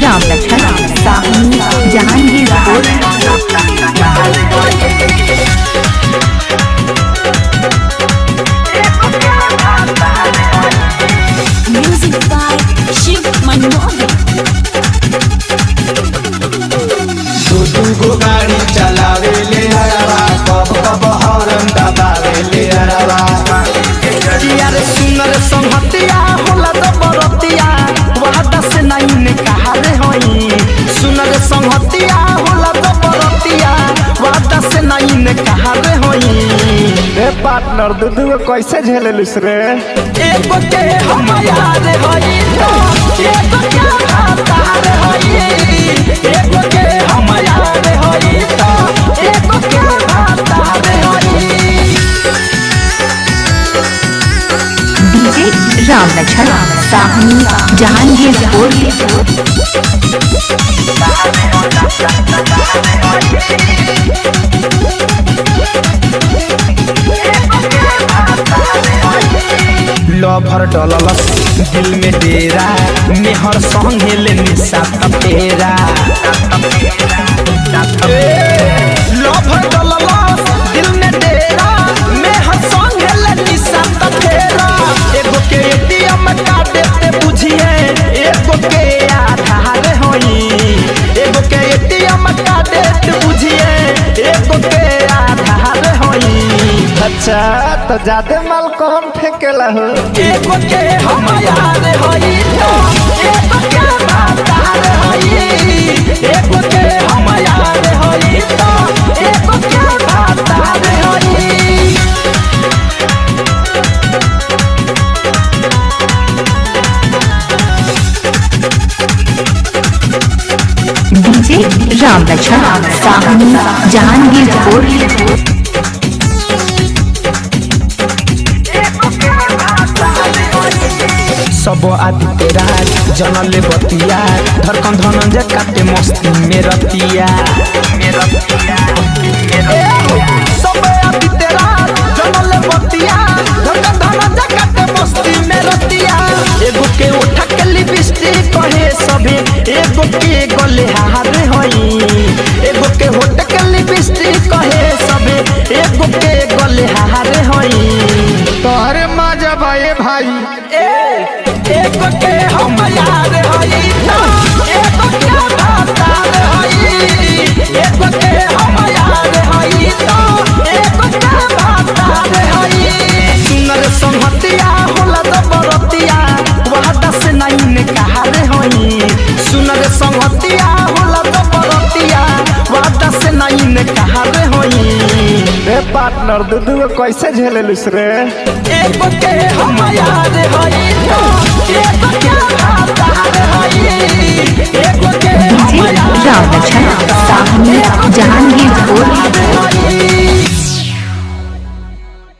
Ram Lakhan Sahni Jahangirpur. Music by Shiv Manmohan। दू गाड़ी चलावे ले हरवा, कब कब हॉर्न दबावे ले हरवा। यार सुनर संहतिया होला जबरतिया, वादा से नहीं ने कहा रे होई। सुनर संहतिया होला जबरतिया, वादा से नहीं ने कहा रे होई। रे पार्टनर दूधू कैसे झेललिस रे? एगो के हम याद होई तो एगो के भातार होई। एगो के हम याद होई तो एगो के भातार होई। डीजे राम लखन साहनी जहांगीरपुर। लभर डललस दिल में डेरा, मेहर संगे ले निशा तपेरा। लभर डललस दिल में डेरा, मेहर संगे ले निशा तपेरा। एगो के एटीएम कार्ड देते बुझिए, एगो के आधार होई। एगो के एटीएम कार्ड देते बुझिए, एगो के आधार होई। अच्छा तो ज्यादा माल कौन फेंकेला हो? एगो के हम याद होई तो एगो के भातार होई। एगो के हम याद होई तो एगो के भातार होई। डीजे राम लखन साहनी जहांगीरपुर। सब आदित्य राज जनले बतिया, धड़कन धनंजय काटे मस्ती में रतिया। सब आदित्य राज जनले बतिया, धड़कन धनंजय काटे मस्ती में रतिया। एगो के उठा के लिपस्टिक कहे सभी, एगो के गले हार होई। एगो के होठ के लिपस्टिक कहे सभी, एगो के गले हार होई। तोहरे मजा भाई भाई। एगो के हम याद होई तो एगो के भातार होई। एगो के हम याद होई तो एगो के भातार होई। सुनर संहतिया होला जबरतिया, वादा से नहीं ने कहा रे होई। सुनर संहतिया होला जबरतिया, वादा से नहीं ने कहा रे होई। रे पार्टनर दूधू कैसे झेललिस रे? एगो के हम याद होई तो एगो के भातार होई। एगो के हम डीजे याद राम लखन साहनी जहांगीरपुर।